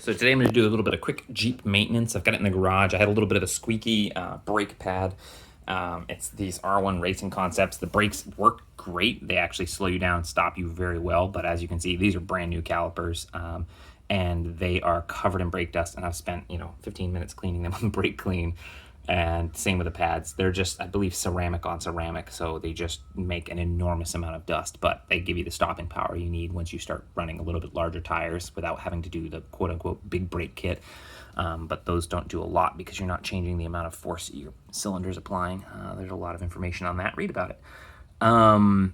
So today I'm going to do a little bit of quick Jeep maintenance. I've got it in the garage. I had a little bit of a squeaky brake pad. It's these R1 Racing Concepts. The brakes work great. They actually slow you down, stop you very well. But as you can see, these are brand new calipers, and they are covered in brake dust. And I've spent 15 minutes cleaning them with brake clean. And same with the pads. They're just, I believe, ceramic on ceramic, so they just make an enormous amount of dust, but they give you the stopping power you need once you start running a little bit larger tires without having to do the quote-unquote big brake kit. But those don't do a lot because you're not changing the amount of force your cylinder's applying. There's a lot of information on that. Read about it.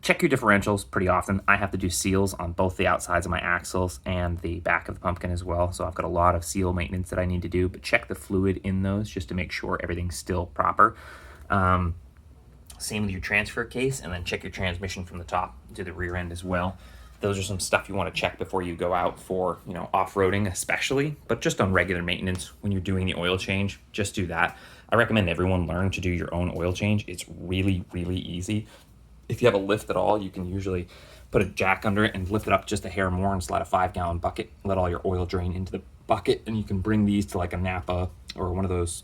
Check your differentials pretty often. I have to do seals on both the outsides of my axles and the back of the pumpkin as well. So I've got a lot of seal maintenance that I need to do, but check the fluid in those just to make sure everything's still proper. Same with your transfer case, and then check your transmission from the top to the rear end as well. Those are some stuff you want to check before you go out for, off-roading especially, but just on regular maintenance when you're doing the oil change, just do that. I recommend everyone learn to do your own oil change. It's really, really easy. If you have a lift at all, you can usually put a jack under it and lift it up just a hair more and slide a 5-gallon bucket. Let all your oil drain into the bucket, and you can bring these to like a Napa or one of those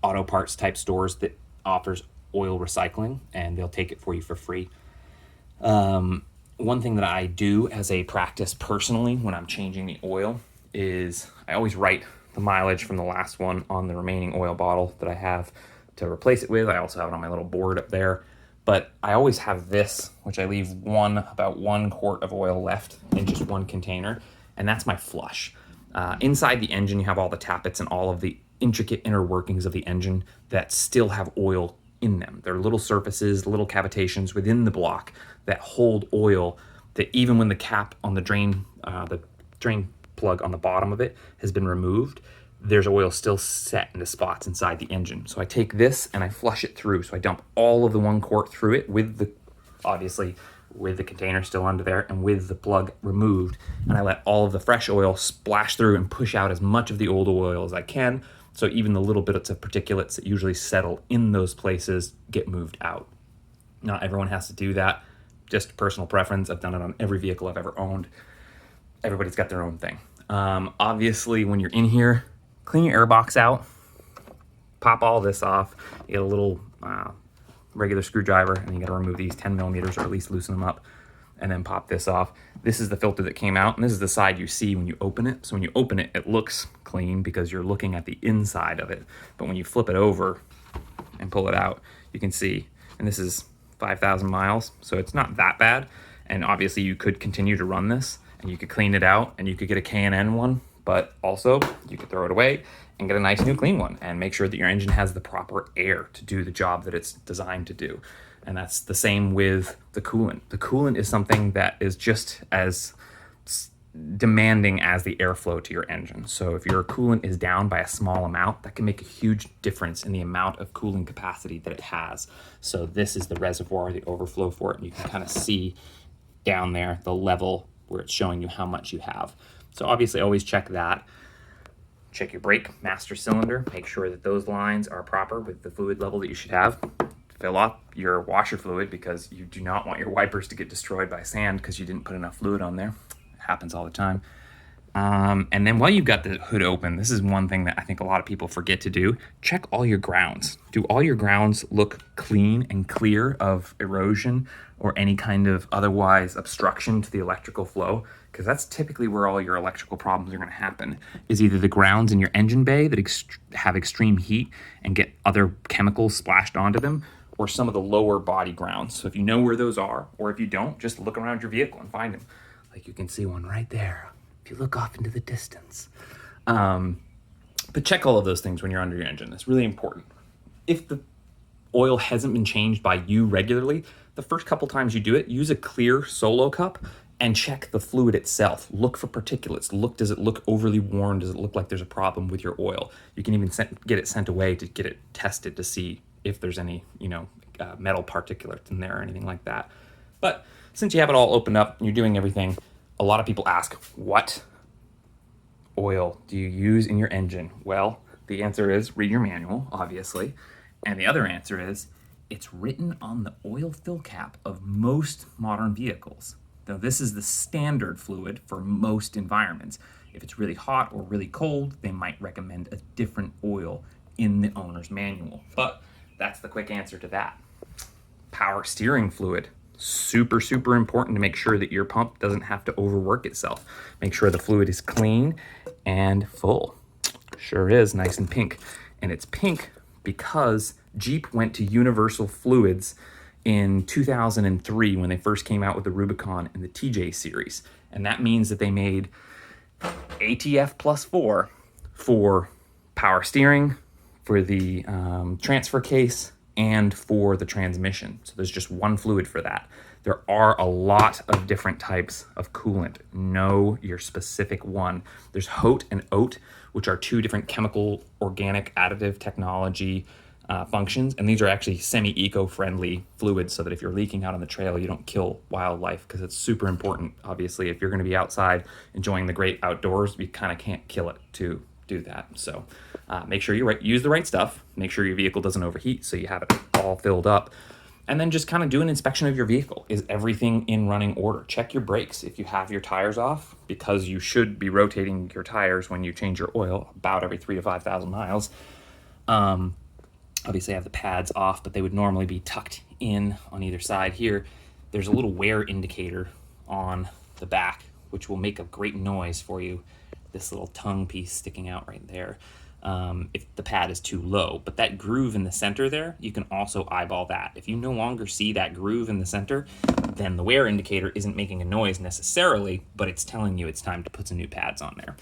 auto parts type stores that offers oil recycling, and they'll take it for you for free. One thing that I do as a practice personally when I'm changing the oil is I always write the mileage from the last one on the remaining oil bottle that I have to replace it with. I also have it on my little board up there. But I always have this, which I leave about 1 quart of oil left in just one container, and that's my flush. Inside the engine, you have all the tappets and all of the intricate inner workings of the engine that still have oil in them. There are little surfaces, little cavitations within the block that hold oil that even when the cap on the drain plug on the bottom of it has been removed, there's oil still set into spots inside the engine. So I take this and I flush it through. So I dump all of the 1 quart through it obviously with the container still under there and with the plug removed. And I let all of the fresh oil splash through and push out as much of the old oil as I can. So even the little bits of particulates that usually settle in those places get moved out. Not everyone has to do that. Just personal preference. I've done it on every vehicle I've ever owned. Everybody's got their own thing. Obviously, when you're in here, clean your air box out, pop all this off. You get a little regular screwdriver, and you got to remove these 10 millimeters or at least loosen them up, and then pop this off. This is the filter that came out, and this is the side you see when you open it. So when you open it, it looks clean because you're looking at the inside of it. But when you flip it over and pull it out, you can see, and this is 5,000 miles, so it's not that bad. And obviously you could continue to run this, and you could clean it out, and you could get a K&N one, but also you could throw it away and get a nice new clean one and make sure that your engine has the proper air to do the job that it's designed to do. And that's the same with the coolant. The coolant is something that is just as demanding as the airflow to your engine. So if your coolant is down by a small amount, that can make a huge difference in the amount of cooling capacity that it has. So this is the reservoir, the overflow for it, and you can kind of see down there the level where it's showing you how much you have. So obviously always check that. Check your brake master cylinder. Make sure that those lines are proper with the fluid level that you should have. Fill up your washer fluid because you do not want your wipers to get destroyed by sand because you didn't put enough fluid on there. It happens all the time. And then while you've got the hood open, this is one thing that I think a lot of people forget to do. Check all your grounds. Do all your grounds look clean and clear of erosion or any kind of otherwise obstruction to the electrical flow? Because that's typically where all your electrical problems are going to happen, is either the grounds in your engine bay that have extreme heat and get other chemicals splashed onto them, or some of the lower body grounds. So if you know where those are, or if you don't, just look around your vehicle and find them. Like you can see one right there if you look off into the distance. But check all of those things when you're under your engine. It's really important. If the oil hasn't been changed by you regularly, the first couple times you do it, use a clear solo cup and check the fluid itself. Look for particulates. Does it look overly worn? Does it look like there's a problem with your oil? You can even get it sent away to get it tested to see if there's any, metal particulates in there or anything like that. But since you have it all opened up and you're doing everything, a lot of people ask, what oil do you use in your engine? Well, the answer is read your manual, obviously. And the other answer is it's written on the oil fill cap of most modern vehicles. Now, this is the standard fluid for most environments. If it's really hot or really cold, they might recommend a different oil in the owner's manual. But that's the quick answer to that. Power steering fluid. Super, super important to make sure that your pump doesn't have to overwork itself. Make sure the fluid is clean and full. Sure is nice and pink. And it's pink because Jeep went to universal fluids in 2003 when they first came out with the Rubicon and the TJ series. And that means that they made ATF plus 4 for power steering, for the transfer case, and for the transmission. So there's just one fluid for that. There are a lot of different types of coolant. Know your specific one. There's HOT and OAT, which are two different chemical organic additive technology functions. And these are actually semi-eco-friendly fluids so that if you're leaking out on the trail, you don't kill wildlife, because it's super important. Obviously, if you're going to be outside enjoying the great outdoors, you kind of can't kill it to do that. So make sure you use the right stuff. Make sure your vehicle doesn't overheat so you have it all filled up. And then just kind of do an inspection of your vehicle. Is everything in running order? Check your brakes if you have your tires off, because you should be rotating your tires when you change your oil about every 3,000 to 5,000 miles. Obviously I have the pads off, but they would normally be tucked in on either side here. There's a little wear indicator on the back, which will make a great noise for you. This little tongue piece sticking out right there. If the pad is too low, but that groove in the center there, you can also eyeball that. If you no longer see that groove in the center, then the wear indicator isn't making a noise necessarily, but it's telling you it's time to put some new pads on there.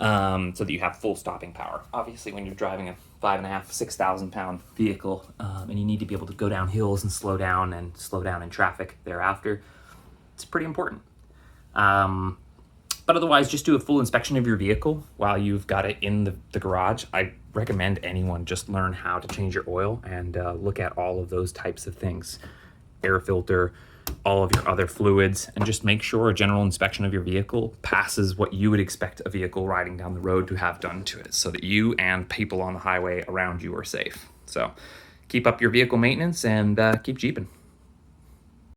So that you have full stopping power. Obviously, when you're driving a 5,500, 6,000 pound vehicle, and you need to be able to go down hills and slow down in traffic thereafter, it's pretty important. But otherwise, just do a full inspection of your vehicle while you've got it in the garage. I recommend anyone just learn how to change your oil and look at all of those types of things. Air filter, all of your other fluids, and just make sure a general inspection of your vehicle passes what you would expect a vehicle riding down the road to have done to it, so that you and people on the highway around you are safe. So keep up your vehicle maintenance and keep Jeeping.